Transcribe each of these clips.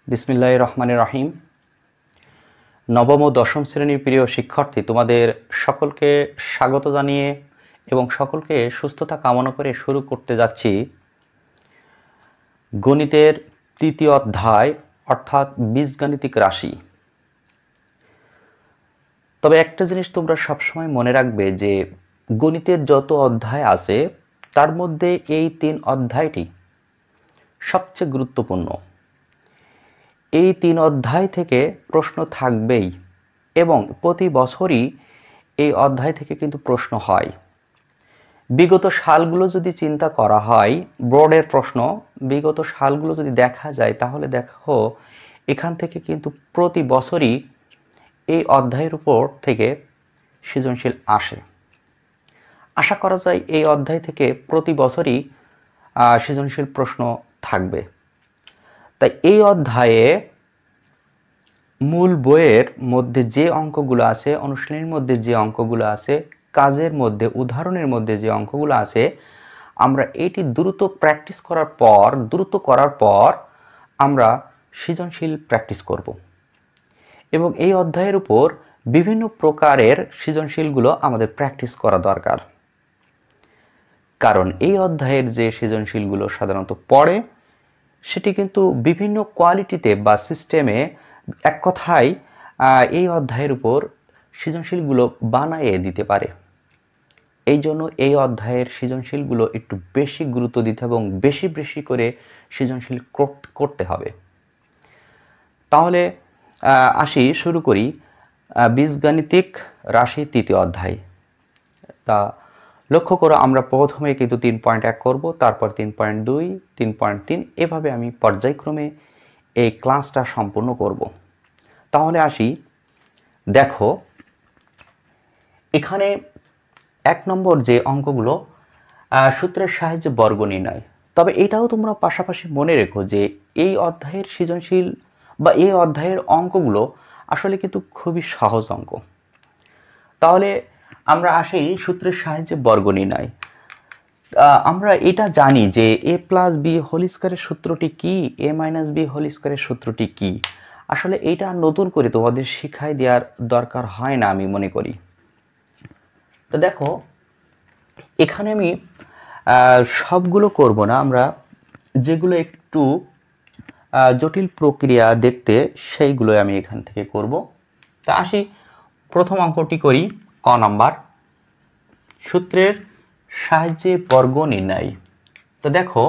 বিসমিল্লাহির রহমানির রহিম। নবম ও দশম শ্রেণীর প্রিয় শিক্ষার্থী, তোমাদের সকলকে স্বাগত জানিয়ে এবং সকলকে সুস্থতা কামনা করে শুরু করতে যাচ্ছি গণিতের তৃতীয় অধ্যায় অর্থাৎ বীজগাণিতিক রাশি। তবে একটা জিনিস তোমরা সবসময় মনে রাখবে যে গণিতের যত অধ্যায় আছে তার মধ্যে এই 3 অধ্যায়টি সবচেয়ে গুরুত্বপূর্ণ। এই 3 অধ্যায় থেকে প্রশ্ন থাকবেই এবং প্রতি বছরই এই অধ্যায় থেকে কিন্তু প্রশ্ন হয়। বিগত সালগুলো যদি চিন্তা করা হয়, বোর্ডের প্রশ্ন বিগত সালগুলো যদি দেখা যায় তাহলে দেখো এখান থেকে কিন্তু প্রতি বছরই এই অধ্যায়ের উপর থেকে সৃজনশীল আসে। আশা করা যায় এই অধ্যায় থেকে প্রতি বছরই সৃজনশীল প্রশ্ন থাকবে। তাই এই অধ্যায়ে মূল বইয়ের মধ্যে যে অঙ্কগুলো আছে, অনুশীলনীর মধ্যে যে অঙ্কগুলো আছে, কাজের মধ্যে উদাহরণের মধ্যে যে অঙ্কগুলো আছে, আমরা এটি দ্রুত করার পর আমরা সৃজনশীল প্র্যাকটিস করব এবং এই অধ্যায়ের উপর বিভিন্ন প্রকারের সৃজনশীলগুলো আমাদের প্র্যাকটিস করা দরকার। কারণ এই অধ্যায়ের যে সৃজনশীলগুলো সাধারণত পড়ে সেটি কিন্তু বিভিন্ন কোয়ালিটিতে বা সিস্টেমে, এক কথায় এই অধ্যায়ের উপর সৃজনশীলগুলো বানিয়ে দিতে পারে। এই জন্য এই অধ্যায়ের সৃজনশীলগুলো একটু বেশি গুরুত্ব দিতে এবং বেশি বেশি করে সৃজনশীল করতে হবে। তাহলে শুরু করি বীজগাণিতিক রাশি তৃতীয় অধ্যায়। তা লক্ষ্য করো, আমরা প্রথমে কিন্তু 3.1 করব, তারপর 3.2, 3.3, এভাবে আমি পর্যায়ক্রমে এই ক্লাসটা সম্পূর্ণ করব। তাহলে আসি, দেখো এখানে 1 নম্বর যে অঙ্কগুলো সূত্রের সাহায্যে বর্গ নির্ণয়। তবে এটাও তোমরা পাশাপাশি মনে রেখো যে এই অধ্যায়ের সৃজনশীল বা এই অধ্যায়ের অঙ্কগুলো আসলে কিন্তু খুবই সহজ অঙ্ক। তাহলে আমরা আসি সূত্রের সাহায্যে বর্গ নির্ণয়। আমরা এটা জানি যে a প্লাস বি হোল স্কয়ারের সূত্রটি কি, a মাইনাস বি হোল স্কয়ারের সূত্রটি কি। আসলে এটা নতুন করে তোমাদের শিখাই দেওয়ার দরকার হয় না আমি মনে করি। তো দেখো এখানে আমি সবগুলো করব না, আমরা যেগুলো একটু জটিল প্রক্রিয়া দেখতে সেইগুলো আমি এখান থেকে করব। তা আসি, প্রথম অঙ্কটি করি। ক নাম্বার, সূত্রের সাহায্যে বর্গ নির্ণয়। তো দেখো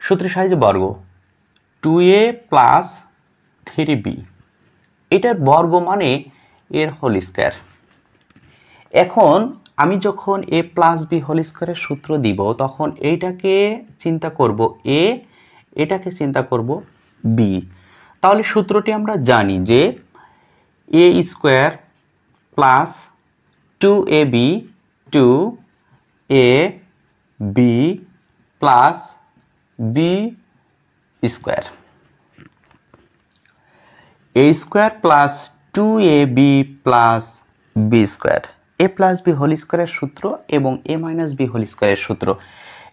সূত্রের সাহায্যে বর্গ 2a প্লাস 3b, এটার বর্গ মানে এর হোল স্কয়ার। এখন আমি যখন a প্লাস বি হোল স্কয়ারের সূত্র দিব তখন এইটাকে চিন্তা করব a, এটাকে চিন্তা করব b। তাহলে সূত্রটি আমরা জানি যে a square plus 2ab 2ab plus b square, a square plus 2ab plus b square, a plus B whole স্কয়ারের সূত্র এবং a মাইনাস বি হোল স্কয়ারের সূত্র।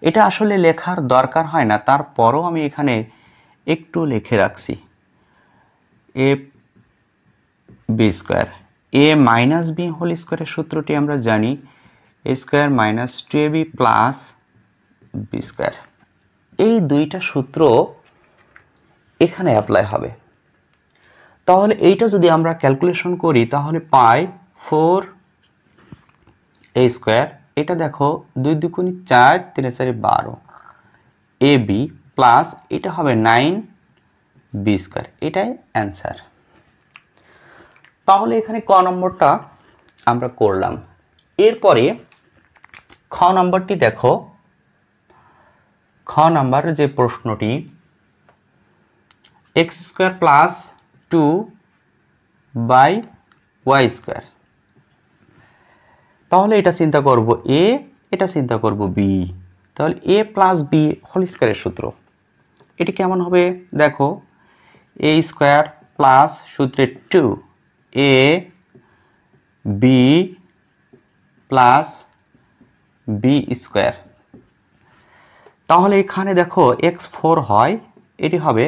এটা আসলে লেখার দরকার হয় না, তারপরও আমি এখানে একটু লিখে রাখছি। a b square, a minus B whole স্কয়ারের সূত্রটি আমরা জানি a square minus 2ab plus b square. এই দুইটা সূত্র এখানে অ্যাপ্লাই হবে। তাহলে এইটা যদি আমরা ক্যালকুলেশন করি তাহলে পাই 4a স্কয়ার, এটা দেখো 2 দুগুণ 4, 3 4 12, ab প্লাস এটা হবে 9b স্কয়ার, এটাই অ্যান্সার। তাহলে এখানে ক নম্বরটা আমরা করলাম। এরপরে খ নম্বরটি দেখো, খ নম্বরের যে প্রশ্নটি x square plus 2/y square. তাহলে এটা চিন্তা করব a, এটা চিন্তা করব b। তাহলে a প্লাস b হোল স্কয়ারের সূত্র এটি কেমন হবে? দেখো a স্কয়ার প্লাস সূত্রে 2ab প্লাস b স্কয়ার। তাহলে এখানে দেখো x 4 হয়, এটি হবে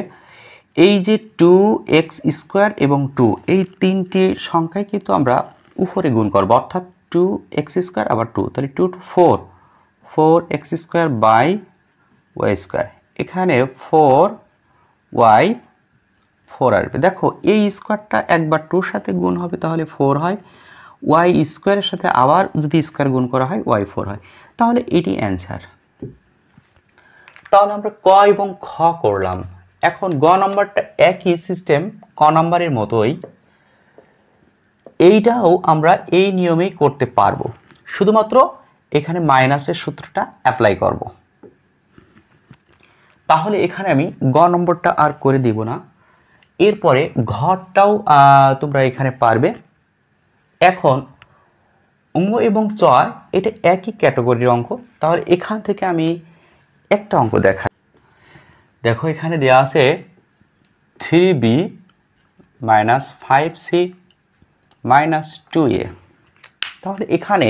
এই যে 2x² এবং 2 এই তিনটি সংখ্যায় কিন্তু আমরা উপরে গুণ করব, অর্থাৎ 2x² আবার 2, তাহলে 2 to 4 4x² বাই y², এখানে 4y 4 আসবে। দেখো এই স্কোয়ারটা একবার 2 সাথে গুণ হবে তাহলে 4 হয়, y² এর সাথে আবার যদি স্কোয়ার গুণ করা হয় y4 হয়, তাহলে এটি অ্যান্সার। তাহলে আমরা ক এবং খ করলাম। এখন গ নম্বরটা একই সিস্টেম, ক নম্বরের মতোই, এইটাও আমরা এই নিয়মেই করতে পারবো, শুধুমাত্র এখানে মাইনাসের সূত্রটা অ্যাপ্লাই করব। তাহলে এখানে আমি গ নম্বরটা আর করে দিব না, এরপরে ঘরটাও তোমরা এখানে পারবে। এখন অঙ্গ এবং চয় এটা একই ক্যাটাগরির অঙ্ক, তাহলে এখান থেকে আমি একটা অঙ্ক দেখাই। দেখো এখানে দেওয়া আছে 3b minus 5c minus 2a। তাহলে এখানে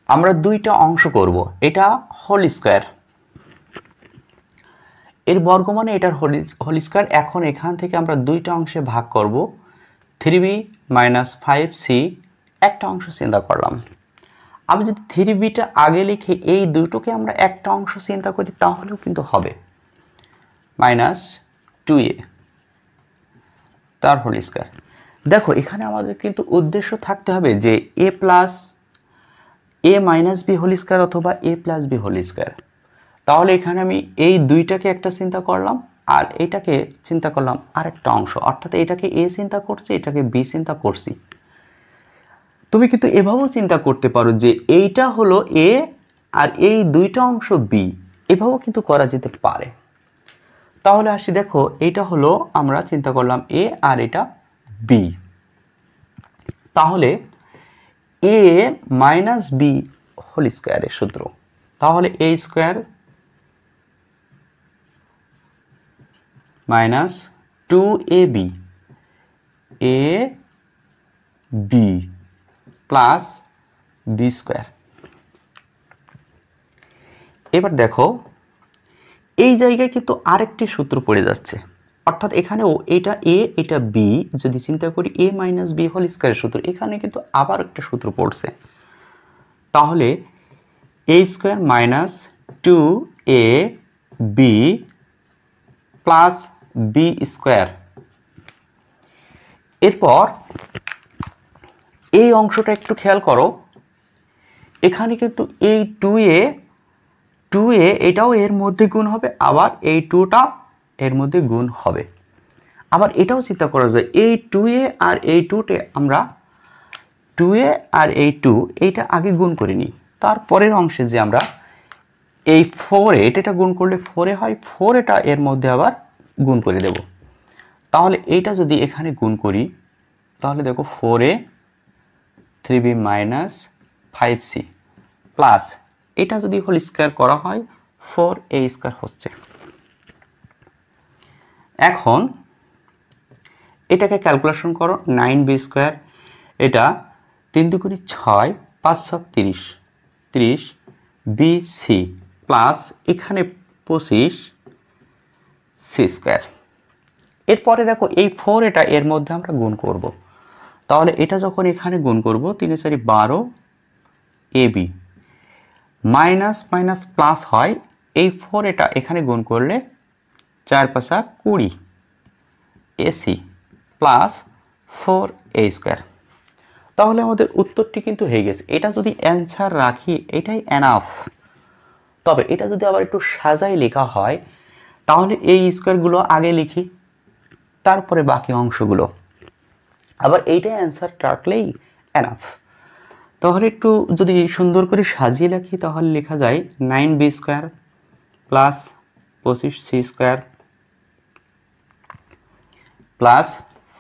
আমরা দুইটা অংশ করব, এটা হোল স্কোয়ার, এর বর্গ মানে এটার হোল স্কোয়ার। এখন এখান থেকে আমরা দুইটা অংশে ভাগ করব, 3b মাইনাস 5c একটা অংশ চিন্তা করলাম। আমি যদি 3bটা আগে লিখে এই দুটোকে আমরা একটা অংশ চিন্তা করি তাহলেও কিন্তু হবে, মাইনাস 2a তার হোল স্কোয়ার। দেখো এখানে আমাদের কিন্তু উদ্দেশ্য থাকতে হবে যে a plus a minus b whole square অথবা a plus b whole square. তাহলে এখানে আমি এই দুইটাকে একটা চিন্তা করলাম আর এটাকে চিন্তা করলাম আরেকটা অংশ, অর্থাৎ এটাকে a চিন্তা করছি, এটাকে b চিন্তা করছি। তুমি কিন্তু এভাবেও চিন্তা করতে পারো যে এইটা হলো a আর এই দুইটা অংশ b, এভাবেও কিন্তু করা যেতে পারে। তাহলে আসি, দেখো এইটা হলো আমরা চিন্তা করলাম a আর এটা b, তাহলে a মাইনাস b হোল স্কোয়ারের সূত্র, তাহলে a square minus 2ab ab plus b square. এবার দেখো এই জায়গায় কিন্তু আরেকটি সূত্র পড়ে যাচ্ছে, অর্থাৎ এখানেও এটা a এটা b, যদি চিন্তা করি a মাইনাস b হোল স্কোয়ারের সূত্র, এখানে কিন্তু আবার একটা সূত্র পড়ছে। তাহলে a square minus 2ab plus b square. এরপর এই অংশটা একটু খেয়াল করো, এখানে কিন্তু এই 2a এটাও এর মধ্যে গুণ হবে, আবার এই 2টা এর মধ্যে গুণ হবে। আবার এটাও চিন্তা করা যায় এই 2a আর এই 2তে আমরা 2a আর এই 2 এইটা আগে গুণ করে নিই, তারপরের অংশে যে আমরা এই 4a এটা গুণ করলে 4a হয়, 4 এটা এর মধ্যে আবার গুণ করে দেব। তাহলে এইটা যদি এখানে গুণ করি তাহলে দেখো 4a 3b minus 5c plus এটা যদি হোল স্কোয়ার করা হয় 4a স্কোয়ার হচ্ছে। এখন এটাকে ক্যালকুলেশন করো, 9b স্কোয়ার, এটা 3 দুগুণে 6 5 6 30 30bc প্লাস এখানে 25c স্কোয়ার। এরপরে দেখো এই 4 এটা এর মধ্যে আমরা গুণ করব, তাহলে এটা যখন এখানে গুণ করব 3 4 12 ab মাইনাস মাইনাস প্লাস হয়, এই 4 এটা এখানে গুণ করলে 4 5 20 ac প্লাস 4a স্কোয়ার। তাহলে আমাদের উত্তরটি কিন্তু হয়ে গেছে। এটা যদি অ্যান্সার রাখি এটাই এনাফ, তবে এটা যদি আবার একটু সাজাই লেখা হয় তাহলে এই স্কোয়ারগুলো আগে লিখি, তারপরে বাকি অংশগুলো, আবার এইটাই অ্যান্সার রাখলেই এনাফ। তাহলে একটু যদি সুন্দর করে সাজিয়ে লিখি তাহলে লেখা যায় 9b square plus 25c square plus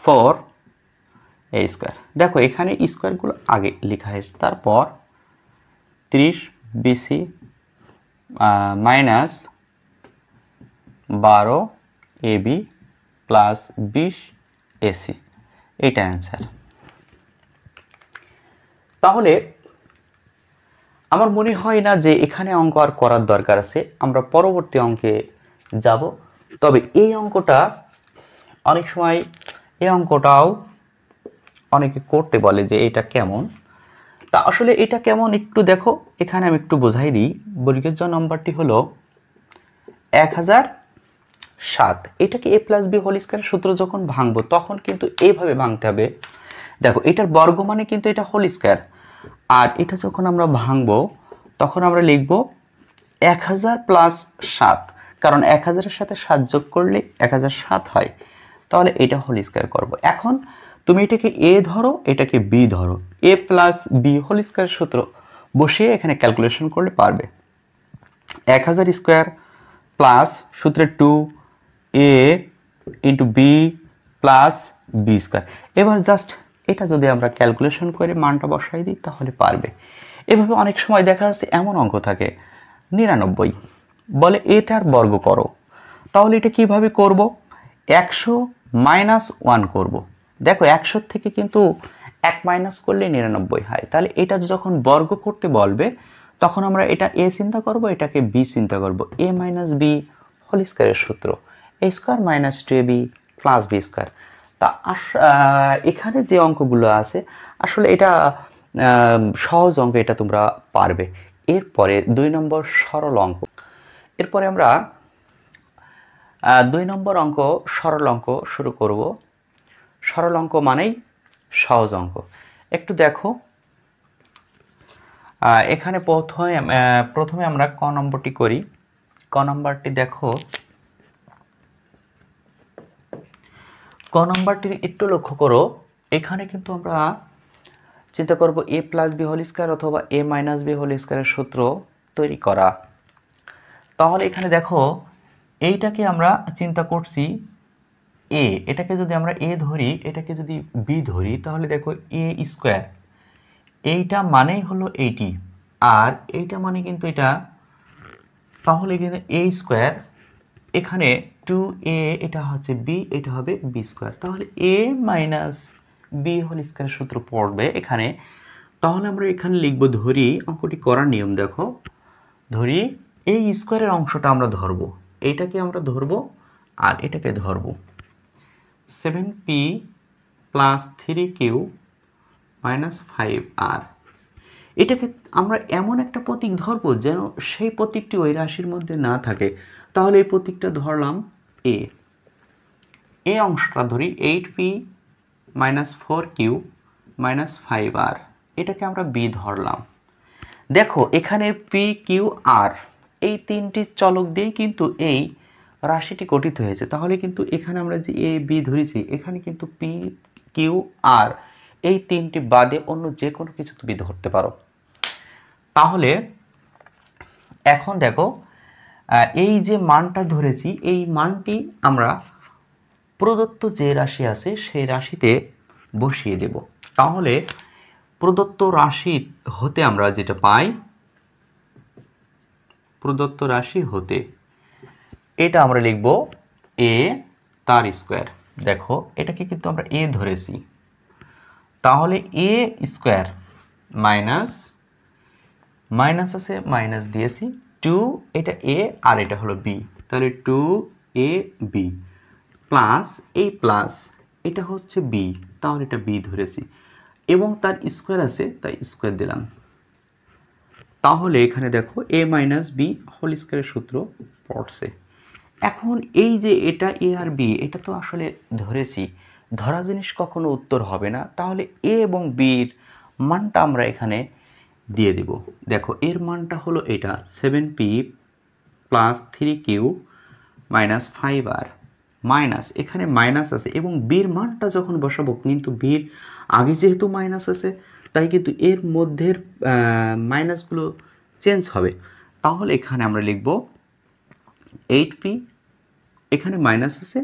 4a square. দেখো এখানে স্কোয়ারগুলো আগে লেখা হয়েছে, তারপর 30bc minus 12ab plus 20ac, এটা অ্যান্সার। তাহলে আমার মনে হয় না যে এখানে অঙ্ক আর করার দরকার আছে, আমরা পরবর্তী অঙ্কে যাব। তবে এই অঙ্কটা অনেক সময় এই অঙ্কটাও অনেকে করতে বলে যে এটা কেমন। তা আসলে এটা কেমন একটু দেখো, এখানে আমি একটু বোঝাই দিই। বর্গের জ নম্বরটি হলো 1007। এটাকে a প্লাস বি হোল স্কয়ারের সূত্র যখন ভাঙবো তখন কিন্তু এইভাবে ভাঙতে হবে। দেখো এটার বর্গ মানে কিন্তু এটা হোল স্কয়ার, আর এটা যখন আমরা ভাঙবো তখন আমরা লিখব 1000 প্লাস 7, কারণ 1000-এর সাথে 7 যোগ করলে 1007 হয়। তাহলে এটা হোল স্কয়ার করব। এখন তুমি এটাকে a ধরো, এটাকে b ধরো, a plus B whole square সূত্র বসিয়ে এখানে ক্যালকুলেশন করলে পারবে। 1000 স্কয়ার প্লাস সূত্রে 2a into B plus B square. এবার জাস্ট এটা যদি আমরা ক্যালকুলেশন করে মানটা বসাই দিই তাহলে পারবে। এভাবে অনেক সময় দেখা যাচ্ছে এমন অঙ্ক থাকে 99, বলে এটার বর্গ করো। তাহলে এটা কিভাবে করব? 100 মাইনাস 1 করব। দেখো 100 থেকে কিন্তু 1 মাইনাস করলে 99 হয়। তাহলে এটার যখন বর্গ করতে বলবে তখন আমরা এটা a চিন্তা করব, এটাকে b চিন্তা করব। a মাইনাস বি হোল স্কয়ারের সূত্র a square minus 2ab plus B square. তা এখানে যে অঙ্কগুলো আছে আসলে এটা সহজ অঙ্ক, এটা তোমরা পারবে। এরপরে 2 নম্বর সরল অঙ্ক। এরপরে আমরা 2 নম্বর অঙ্ক সরল অঙ্ক শুরু করব। সরল অঙ্ক মানেই সহজ অঙ্ক। একটু দেখো এখানে প্রথমে আমরা ক নম্বরটি করি। ক নম্বরটি দেখো, ক নম্বরটি একটু লক্ষ্য করো। এখানে কিন্তু আমরা চিন্তা করব a plus B whole square অথবা a মাইনাস বি হোল স্কয়ারের সূত্র তৈরি করা। তাহলে এখানে দেখো এইটাকে আমরা চিন্তা করছি a, এটাকে যদি আমরা a ধরি, এটাকে যদি b ধরি, তাহলে দেখো a স্কয়ার, এইটা মানেই হলো এইটি, আর এইটা মানে কিন্তু এটা। তাহলে এখানে a স্কয়ার, এখানে 2a, এটা হচ্ছে b, এটা হবে b স্কয়ার। তাহলে a মাইনাস বি হোল স্কয়ারের সূত্র পড়বে এখানে। তাহলে আমরা এখানে লিখব, ধরি অঙ্কটি করার নিয়ম দেখো, ধরি এই স্কয়ারের অংশটা আমরা ধরব, এইটাকে আমরা ধরব আর এটাকে ধরব। 7p plus 3q minus 5r। এটাকে আমরা এমন একটা প্রতীক ধরব যেন সেই প্রতীকটি ওই রাশির মধ্যে না থাকে। তাহলে এই প্রতীকটা ধরলাম a, এই অংশটা ধরি 8p minus 4q minus 5r, এটাকে আমরা b ধরলাম। দেখো এখানে p q r এই তিনটি চলক দিয়ে কিন্তু এই রাশিটি গঠিত হয়েছে। তাহলে কিন্তু এখানে আমরা যে a b ধরেছি, এখানে কিন্তু p q r এই তিনটি বাদে অন্য যে কোনো কিছু তুমি ধরতে পারো। তাহলে এখন দেখো এই যে মানটা ধরেছি, এই মানটি আমরা প্রদত্ত যে রাশি আছে সেই রাশিতে বসিয়ে দেব। তাহলে প্রদত্ত রাশি হতে আমরা যেটা পাই, প্রদত্ত রাশি হতে এটা আমরা লিখব a তার স্কয়ার। দেখো এটাকে কিন্তু আমরা a ধরেছি, তাহলে a স্কয়ার মাইনাস মাইনাস আছে মাইনাস দিয়েছি 2, এটা a আর এটা হলো b, তাহলে 2ab প্লাস এই প্লাস এটা হচ্ছে b, তাহলে এটা b ধরেছি এবং তার স্কয়ার আছে তাই স্কয়ার দিলাম। তাহলে এখানে দেখো a মাইনাস বি হোল স্কয়ারের সূত্র পড়ছে। এখন এই যে এটা a আর b, এটা তো আসলে ধরেছি, ধরা জিনিস কখনো উত্তর হবে না। তাহলে a এবং b এর মানটা আমরা এখানে দিয়ে দেব। দেখো এর মানটা হলো এটা 7p plus 3q minus 5r minus, এখানে মাইনাস আছে এবং বির মানটা যখন বসাবো কিন্তু বির আগে যেহেতু মাইনাস আছে তাই কিন্তু এর মধ্যের মাইনাসগুলো চেঞ্জ হবে। তাহলে এখানে আমরা লিখব 8p, এখানে মাইনাস আছে,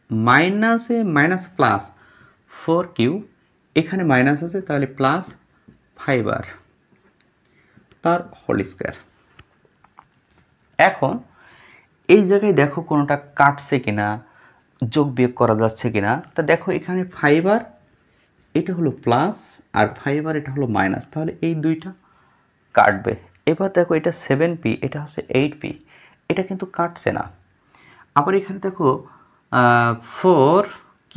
মাইনাসে মাইনাস প্লাস 4q, এখানে মাইনাস আছে তাহলে প্লাস 5r তার হোল স্কয়ার। এখন এই জায়গায় দেখো কোনোটা কাটছে কিনা, যোগ বিয়োগ করা যাচ্ছে কিনা। তা দেখো এখানে 5r এটা হলো প্লাস আর 5r এটা হলো মাইনাস, তাহলে এই দুইটা কাটবে। এবার দেখো এটা 7p, এটা হচ্ছে 8p, এটা কিন্তু কাটছে না। আবার এখানে দেখো 4q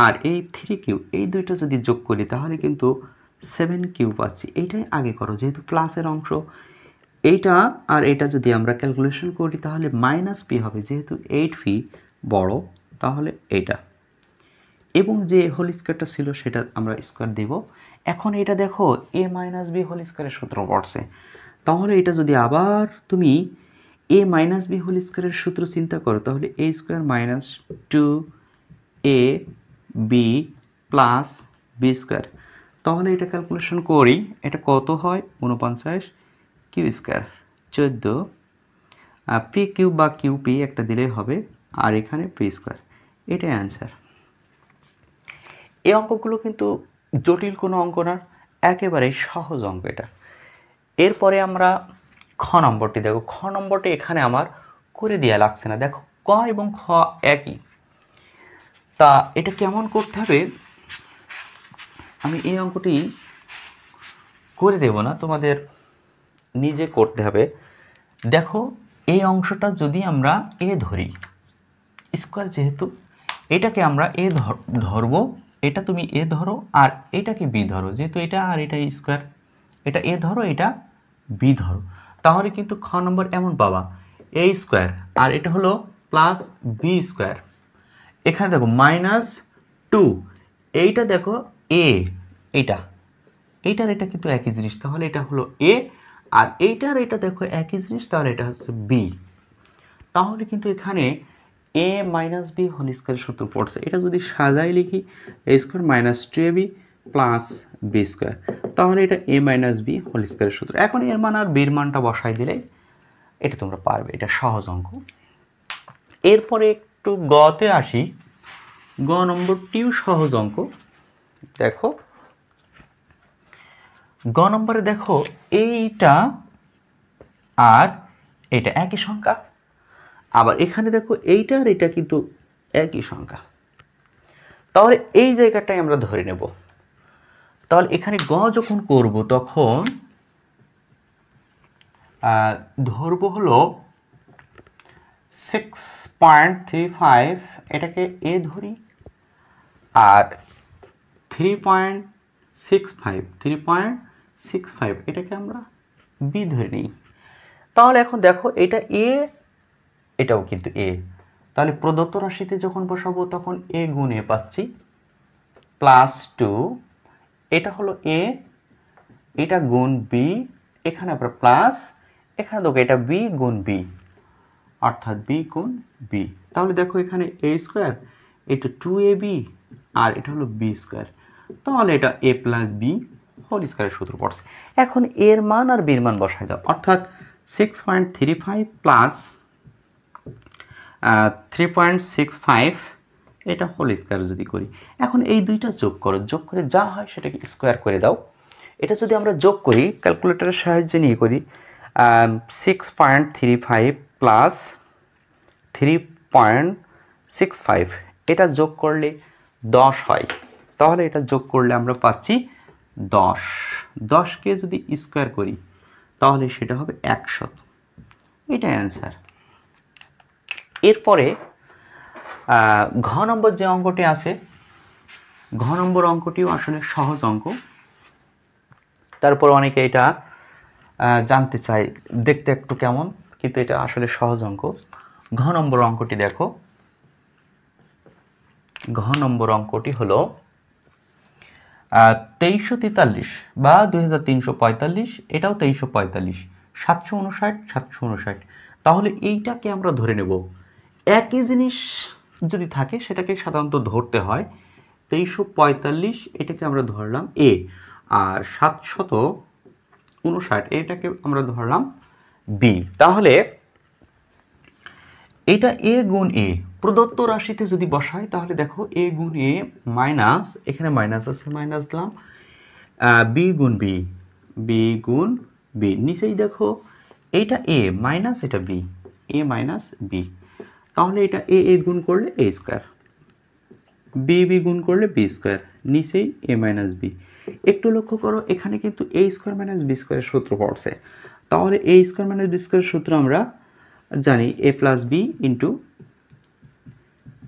আর এই 3q এই দুইটা যদি যোগ করি তাহলে কিন্তু 7q পাচ্ছি। এইটাই আগে করো, যেহেতু প্লাসের অংশ। এইটা আর এটা যদি আমরা ক্যালকুলেশন করি তাহলে মাইনাস পি হবে, যেহেতু 8p বড় তাহলে এইটা, এবং যে হোল স্কোয়ারটা ছিল সেটা আমরা স্কোয়ার দেব। এখন এটা দেখো a মাইনাস বি হোল স্কোয়ারের সূত্র পড়ছে, তাহলে এটা যদি আবার তুমি a মাইনাস বি হোল স্কোয়ারের সূত্র চিন্তা করো তাহলে a square minus 2ab plus B square, তাহলে এটা ক্যালকুলেশন করি এটা কত হয় 49 কিউ স্কোয়ার 14 পি কিউ বা কিউ পি একটা দিলেই হবে, আর এখানে পি স্কোয়ার, এটাই অ্যান্সার। এই অঙ্কগুলো কিন্তু জটিল কোনো অঙ্ক না, একেবারে সহজ অঙ্ক এটা। এরপরে আমরা খ নম্বরটি দেখো। খ নম্বরটি এখানে আমার করে দেওয়া লাগছে না, দেখো ক এবং খ একই। তা এটা কেমন করতে হবে, আমি এই অঙ্কটি করে দেব না, তোমাদের নিজে করতে হবে। দেখো এই অংশটা যদি আমরা এ ধরি, স্কোয়ার যেহেতু, এটাকে আমরা এ ধরবো, এটা তুমি এ ধরো আর এটাকে বি ধরো, যেহেতু এটা আর এটা স্কোয়ার, এটা এ ধরো এটা বি ধরো, তাহলে কিন্তু খ নম্বর এমন পাবা এ স্কোয়ার আর এটা হলো প্লাস বি স্কোয়ার। এখানে দেখো -2, এইটা দেখো এ, এইটার এটা কিন্তু একই জিনিস, তাহলে এটা হলো এ, আর এইটার এটা দেখো একই জিনিস, তাহলে এটা হচ্ছে বি। তাহলে কিন্তু এখানে a minus B whole square সূত্র পড়ছে। এটা যদি সাজাই লিখি a square minus 2ab plus B square, তাহলে এটা a মাইনাস বি হোল স্কোয়ারের সূত্র। এখন এর মান আর বির মানটা বসাই দিলে এটা তোমরা পারবে, এটা সহজ অঙ্ক। এরপরে একটু গতে আসি। গ নম্বরটিও সহজ অঙ্ক। দেখো গ নম্বরে দেখো এইটা আর এটা একই সংখ্যা, আবার এখানে দেখো এইটা আর এটা কিন্তু একই সংখ্যা, তাহলে এই জায়গাটাই আমরা ধরে নেব। তাহলে এখানে গ যখন করব তখন ধরব হলো 6.35, এটাকে এ ধরি, আর 3.65 এটাকে আমরা বি ধরে নিই। তাহলে এখন দেখো এটা এ, এটাও কিন্তু এ, তাহলে প্রদত্ত রাশিতে যখন বসাবো তখন এ গুণ এ পাচ্ছি +2, এটা হলো এ, এটা গুণ বি, এখানে আবার প্লাস, এখানে দেখো এটা বি গুণ বি, অর্থাৎ বি গুণ বি। তাহলে দেখো এখানে এ স্কোয়ার, এটা 2ab আর এটা হলো বি স্কোয়ার, তাহলে এটা a প্লাস বি হোল স্কোয়ারের সূত্র পড়ছে। এখন এর মান আর বির মান বসাই দাও, অর্থাৎ 6.35 প্লাস 3.65 এটা হোল স্কোয়ার যদি করি, এখন এই দুইটা যোগ করো, যোগ করে যা হয় সেটাকে স্কোয়ার করে দাও। এটা যদি আমরা যোগ করি ক্যালকুলেটরের সাহায্যে নিয়ে করি, 6.35 প্লাস 3.65 এটা যোগ করলে 10 হয়, তাহলে এটা যোগ করলে আমরা পাচ্ছি 10। 10কে যদি স্কোয়ার করি তাহলে সেটা হবে 100, এটা অ্যান্সার। এরপরে ঘ নম্বর যে অঙ্কটি আছে, ঘ নম্বর অঙ্কটিও আসলে সহজ অঙ্ক, তারপর অনেকে এটা জানতে চায় দেখতে একটু কেমন, কিন্তু এটা আসলে সহজ অঙ্ক। ঘ নম্বর অঙ্কটি দেখো। ঘ নম্বর অঙ্কটি হলো 2343 বা 2345, এটাও 2345, 759, 759, তাহলে এইটাকে আমরা ধরে নেব। একই জিনিস যদি থাকে সেটাকে সাধারণত ধরতে হয়। 2345 এটাকে আমরা ধরলাম এ, আর 759 এটাকে আমরা ধরলাম বি। তাহলে এটা এ গুণ এ প্রদত্ত রাশিতে যদি বসাই তাহলে দেখো এ গুণ এ মাইনাস, এখানে মাইনাস আছে মাইনাস দিলাম, বি গুণ বি, বি গুণ বি, নিচেই দেখো এইটা এ মাইনাস এটা বি, এ মাইনাস বি, তাহলে এটা এ এ গুণ করলে এ স্কোয়ার, বি বি গুণ করলে বি স্কোয়ার, নিচেই এ মাইনাস বি। একটু লক্ষ্য করো এখানে কিন্তু এ স্কোয়ার মাইনাস বি স্কোয়ারের সূত্র পড়ছে, তাহলে এ স্কোয়ার মাইনাস বি স্কোয়ারের সূত্র আমরা জানি এ প্লাস বি ইন্টু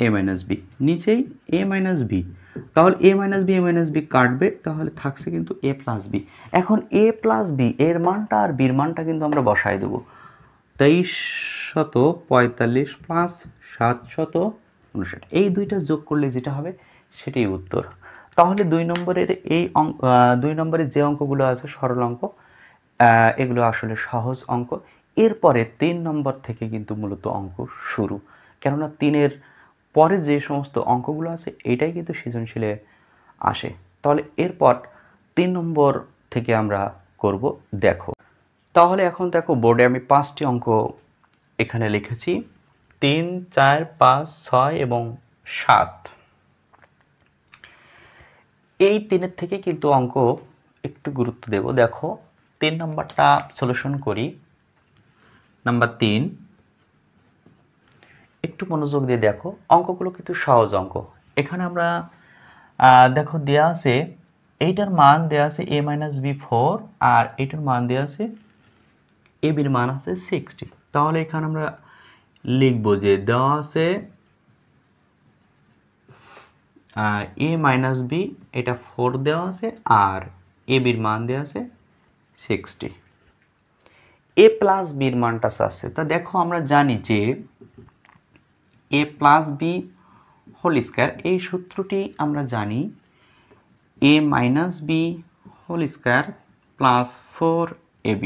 এ মাইনাস বি, নিচেই এ মাইনাস বি, তাহলে এ মাইনাস বি কাটবে, তাহলে থাকছে কিন্তু এ প্লাস বি। এখন এ প্লাস বি এর মানটা আর বির মানটা কিন্তু আমরা বসাই দেবো, 2345 প্লাস 759, এই দুইটা যোগ করলে যেটা হবে সেটাই উত্তর। তাহলে 2 নম্বরের এই 2 নম্বরের যে অঙ্কগুলো আছে সরল অঙ্ক, এগুলো আসলে সহজ অঙ্ক। এরপরে 3 নম্বর থেকে কিন্তু মূলত অঙ্ক শুরু, কেননা 3-এর পরে যে সমস্ত অঙ্কগুলো আছে এটাই কিন্তু সৃজনশীলে আসে। তাহলে এরপর 3 নম্বর থেকে আমরা করব, দেখো। তাহলে এখন দেখো বোর্ডে আমি 5টি অঙ্ক এখানে লিখেছি, 3, 4, 5, 6 এবং 7। এই 3-এর থেকে কিন্তু অঙ্ক একটু গুরুত্ব দেব। দেখো 3 নম্বরটা সলিউশন করি। নাম্বার 3, একটু মনোযোগ দিয়ে দেখো, অঙ্কগুলো কিন্তু সহজ অঙ্ক। এখানে আমরা দেখো দেওয়া আছে, এইটার মান দেওয়া আছে a মাইনাস বি 4, আর এইটার মান দেওয়া আছে এ বির মান আছে 60। তাহলে এখানে আমরা লিখবো যে দেওয়া আছে এ মাইনাস বি, এটা 4 দেওয়া আছে, আর এ বির মান দেওয়া আছে 60। এ প্লাস বির মানটা আছে, তা দেখো আমরা জানি যে A plus B whole square, এই সূত্রটি আমরা জানি, A minus B whole square plus 4ab,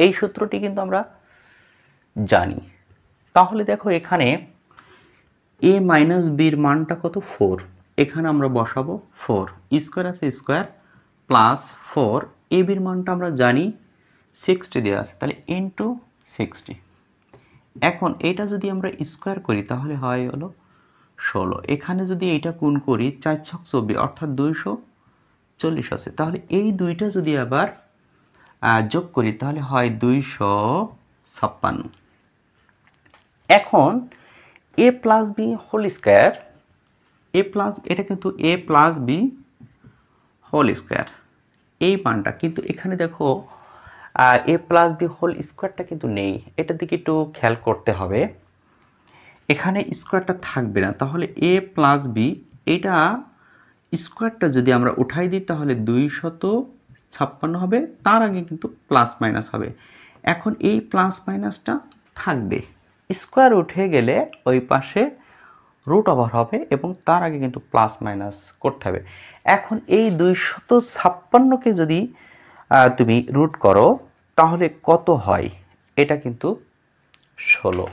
এই সূত্রটি কিন্তু আমরা জানি। তাহলে দেখো এখানে এ মাইনাস বির মানটা কত, 4, এখানে আমরা বসাবো 4, স্কোয়ার আছে স্কোয়ার প্লাস 4, এ বির মানটা আমরা জানি 60 দেওয়া আছে, তাহলে ইন্টু 60। এখন এটা যদি আমরা স্কোয়ার করি তাহলে হয় হলো 16, এখানে যদি এইটা গুণ করি 4 ছক 24, অর্থাৎ 240 আছে। তাহলে এই দুইটা যদি আবার যোগ করি তাহলে হয় 256। এখন এ প্লাস বি হোল স্কয়ার, এ প্লাস, এটা কিন্তু এ প্লাস বি হোল স্কয়ার, এই মানটা কিন্তু এখানে দেখো এ প্লাস বি হোল স্কোয়ারটা কিন্তু নেই, এটার দিকে একটু খেয়াল করতে হবে। এখানে স্কোয়ারটা থাকবে না, তাহলে এ প্লাস বি, এটা স্কোয়ারটা যদি আমরা উঠাই দিই তাহলে 256 হবে, তার আগে কিন্তু প্লাস মাইনাস হবে। এখন এই প্লাস মাইনাসটা থাকবে, স্কোয়ার উঠে গেলে ওই পাশে রুট ওভার হবে এবং তার আগে কিন্তু প্লাস মাইনাস করতে হবে। এখন এই 256কে যদি তুমি রুট করো তাহলে কত হয়, এটা কিন্তু 16,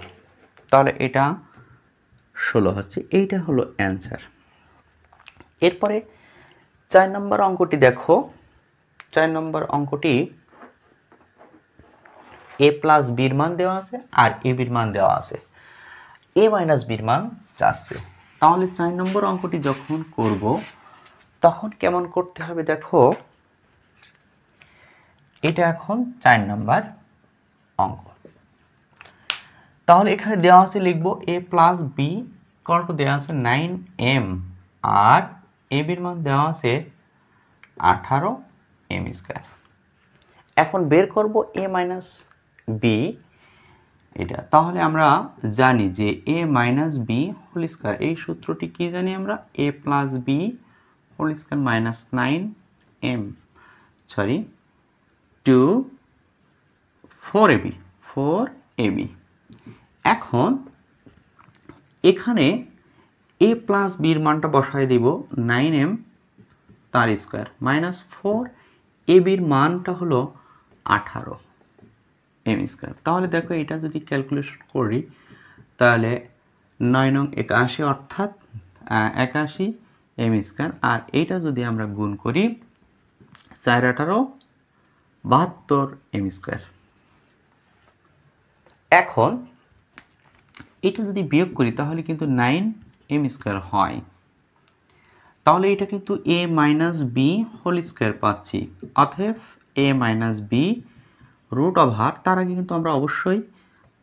তাহলে এটা 16 হচ্ছে, এইটা হলো অ্যান্সার। এরপরে 4 নম্বর অঙ্কটি দেখো, 4 নম্বর অঙ্কটি এ প্লাস বির মান দেওয়া আছে আর এ বির মান দেওয়া আছে, এ মাইনাস বির মান চাচ্ছে। তাহলে 4 নম্বর অঙ্কটি যখন করব তখন কেমন করতে হবে, দেখো এটা এখন 4 নম্বর অঙ্ক। তাহলে এখানে দেওয়া আছে, লিখবো এ প্লাস বি কত দেওয়া আছে 9m, আর এ বির মান দেওয়া আছে 18m স্কয়ার। এখন বের করব এ মাইনাস বি এটা, তাহলে আমরা জানি যে A minus B whole square, এই সূত্রটি কি জানি আমরা, A plus B whole square minus 9m, sorry 4ab। এখন এখানে এ প্লাস বির মানটা বসায় দিব 9m তার স্কয়ার মাইনাস 4, এ বির মানটা হলো 18m স্কয়ার। তাহলে দেখো এটা যদি ক্যালকুলেশন করি তাহলে 9 নং 81, অর্থাৎ 81m স্কয়ার, আর এইটা যদি আমরা গুণ করি 4 18 72m স্কয়ার। এখন এটা যদি বিয়োগ করি তাহলে কিন্তু 9m স্কয়ার হয়, তাহলে এটা কিন্তু এ মাইনাস বি হোল স্কয়ার পাচ্ছি, অতএব এ মাইনাস বি রুট ওভার, তার আগে কিন্তু আমরা অবশ্যই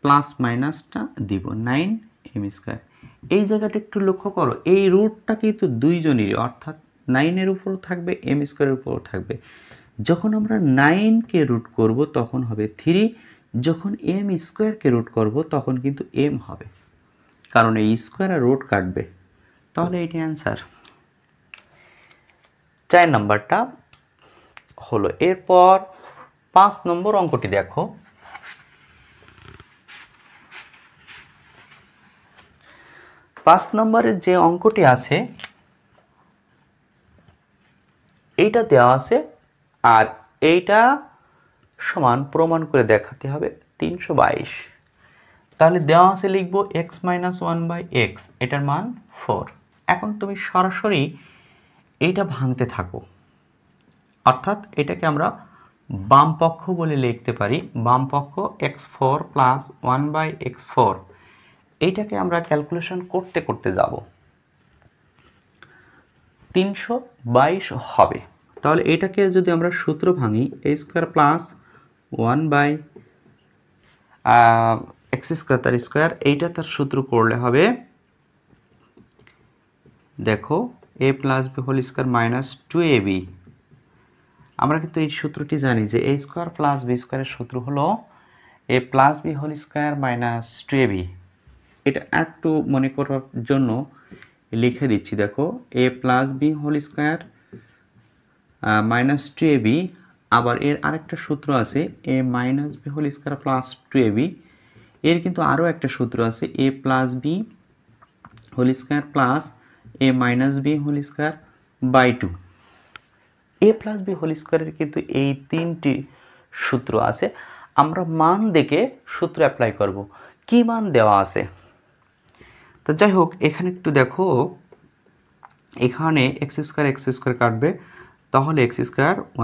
প্লাস মাইনাসটা দিব 9m স্কয়ার। এই জায়গাটা একটু লক্ষ্য করো, এই রুটটা কিন্তু দুইজনেরই, অর্থাৎ 9-এর উপরও থাকবে, m স্কয়ারের উপরও থাকবে। যখন আমরা 9কে রুট করব তখন হবে 3, যখন m স্কয়ারকে রুট করব তখন কিন্তু m হবে। কারণ এই স্কোয়ার আর রুট কাটবে, তাহলে এটি অ্যান্সার। 4 নাম্বারটা হলো। এরপর 5 নম্বর অঙ্কটি দেখো। 5 নম্বরের যে অঙ্কটি আছে এইটা দেওয়া আছে, আর এইটা সমান প্রমাণ করে দেখাতে হবে 322। তাহলে দেওয়া আছে লিখবো x - 1/x, এটার মান 4। এখন তুমি সরাসরি এইটা ভাঙতে থাকো, অর্থাৎ এটাকে আমরা বাম পক্ষ বলে লিখতে পারি। বাম পক্ষ x4 + 1/x4, এইটাকে আমরা ক্যালকুলেশন করতে করতে যাব, 322 হবে। তাহলে এটাকে যদি আমরা সূত্র ভাঙি, a² + 1/x² তার স্কোয়ার, এইটা তার সূত্র করলে হবে, দেখো a + b² - 2ab। আমরা কিন্তু এই সূত্রটি জানি যে a² + b² এর সূত্র হলো a + b² - 2ab। এটা একটু মনে করার জন্য লিখে দিচ্ছি, দেখো a + b² - 2ab। আবার এর আরেকটা সূত্র আছে a - b² + 2ab। এর কিন্তু আরও একটা সূত্র আছে a + b² + a - b² a + b² এর কিন্তু এই 3টি সূত্র আছে। আমরা মান দেখে সূত্র অ্যাপ্লাই করব। কি মান দেওয়া আছে? তো যাই হোক, এখানে একটু দেখো, এখানে x² কাটবে, তাহলে x²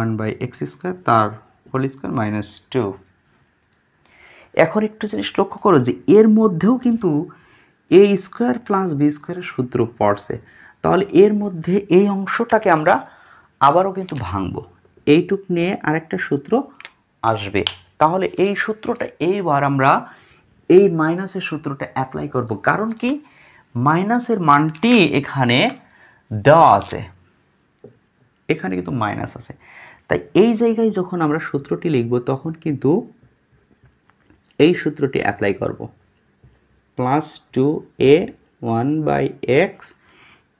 1/x² তার হোল স্কয়ার -2। এখন একটু জিনিস লক্ষ্য করো যে এর মধ্যেও কিন্তু a² + b² এর সূত্র পড়ছে। তাহলে এর মধ্যে এই অংশটাকে আমরা আবারও কিন্তু ভাঙব, এইটুক নিয়ে আরেকটা সূত্র আসবে। তাহলে এই সূত্রটা এইবার আমরা এই মাইনাসের সূত্রটা অ্যাপ্লাই করব, কারণ কি মাইনাসের মানটি এখানে দেওয়া আছে, এখানে কিন্তু মাইনাস আছে। তাই এই জায়গায় যখন আমরা সূত্রটি লিখব তখন কিন্তু এই সূত্রটি অ্যাপ্লাই করব, +2a 1/x,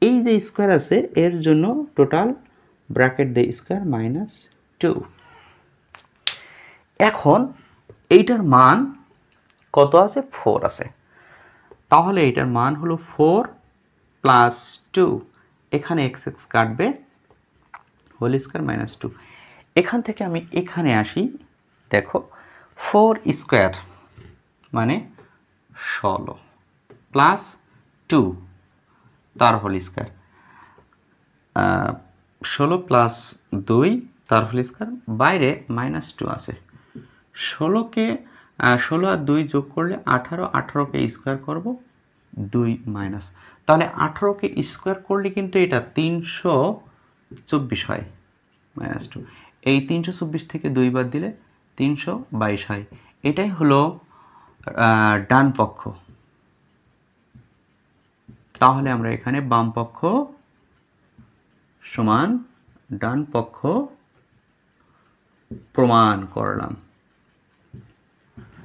এই যে স্কোয়ার আছে এর জন্য টোটাল ব্র্যাকেট দিয়ে স্কোয়ার -2। এখন এইটার মান কত আছে? 4 আছে। তাহলে এইটার মান হলো 4 + 2, এখানে x কাটবে, হোল স্কয়ার -2। এখান থেকে আমি এখানে আসি, দেখো 4² মানে 16 + 2 তার হোল স্কয়ার, 16 + 2 তার হোল স্কয়ার, বাইরে -2 আছে। 16 আর 2 যোগ করলে 18, 18কে স্কোয়ার করব, 2 মাইনাস, তাহলে 18কে স্কোয়ার করলে কিন্তু এটা 324 হয়, -2। এই 324 থেকে 2 বাদ দিলে 322 হয়। এটাই হলো ডান পক্ষ। তাহলে আমরা এখানে বাম পক্ষ সমান ডান পক্ষ প্রমাণ করলাম।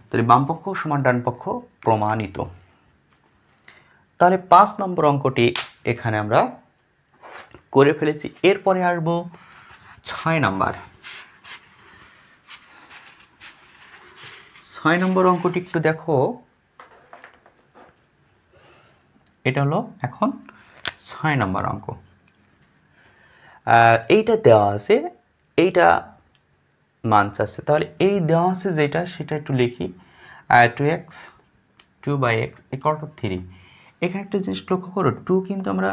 তাহলে বাম পক্ষ সমান ডান পক্ষ প্রমাণিত। তাহলে 5 নম্বর অঙ্কটি এখানে আমরা করে ফেলেছি। এরপরে আসবো 6 নাম্বার। 6 নম্বর অঙ্কটি একটু দেখো, এটা হলো এখন 6 নম্বর অঙ্ক। এইটা দেওয়া আছে, এইটা মান চাচ্ছে। তাহলে এই দেওয়া আছে যেটা, সেটা একটু লিখি, 2x 2/x = 3। এখানে একটা জিনিস লক্ষ্য করো, 2 কিন্তু আমরা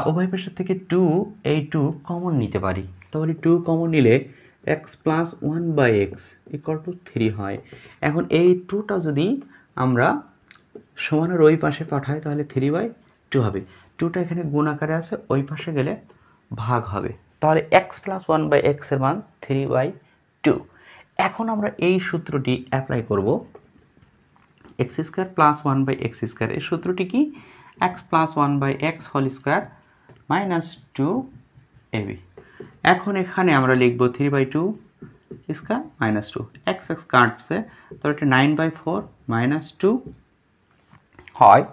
উভয় পাশের থেকে 2 এই 2 কমন নিতে পারি। তাহলে 2 কমন নিলে x + 1/x = 3 হয়। এখন এই 2টা যদি আমরা সমানের ওই পাশে পাঠাই তাহলে 3/2 হবে। 2টা এখানে গুণ আকারে আছে, ওই পাশে গেলে ভাগ হবে। তাহলে x + 1/x এর মান 3/2। এখন আমরা এই সূত্রটি অ্যাপ্লাই করব, x² + 1/x²। এই সূত্রটি কি? x + 1/x² - 2ab। এখন এখানে আমরা লিখব 3/2 স্কয়ার -2, x কাটছে, তো এটা 9/4 - 2 হয়।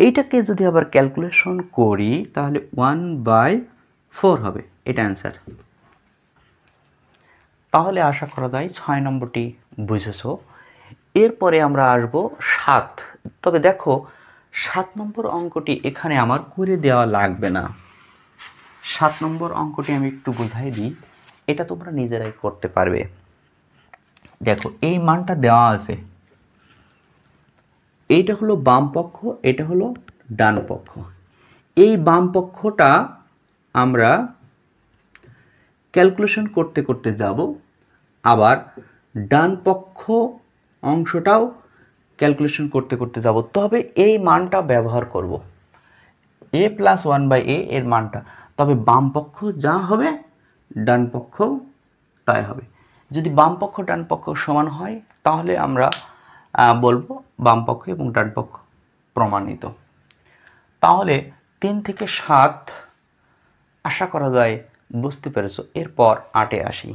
এইটাকে যদি আবার ক্যালকুলেশন করি তাহলে 1/4 হবে, এটা অ্যান্সার। তাহলে আশা করা যায় 6 নম্বরটি বুঝেছো। এরপরে আমরা আসব 7। তবে দেখো 7 নম্বর অঙ্কটি এখানে আমার করে দেওয়া লাগবে না। 7 নম্বর অঙ্কটি আমি একটু বুঝাই দিই, এটা তোমরা নিজেরাই করতে পারবে। দেখো এই মানটা দেওয়া আছে, এইটা হলো বাম পক্ষ, এটা হলো ডান পক্ষ। এই বাম পক্ষটা আমরা ক্যালকুলেশন করতে করতে যাব, আবার ডান পক্ষ অংশটাও ক্যালকুলেশন করতে করতে যাব, তবে এই মানটা ব্যবহার করব a প্লাস 1/a এর মানটা। তবে বাম পক্ষ যা হবে ডান পক্ষ তাই হবে। যদি বাম পক্ষ ডান পক্ষ সমান হয় তাহলে আমরা বলবো বাম পক্ষ এবং ডান পক্ষ প্রমাণিত। তাহলে 3 থেকে 7 আশা করা যায় বুঝতে পেরেছো। এরপর 8-এ আসি।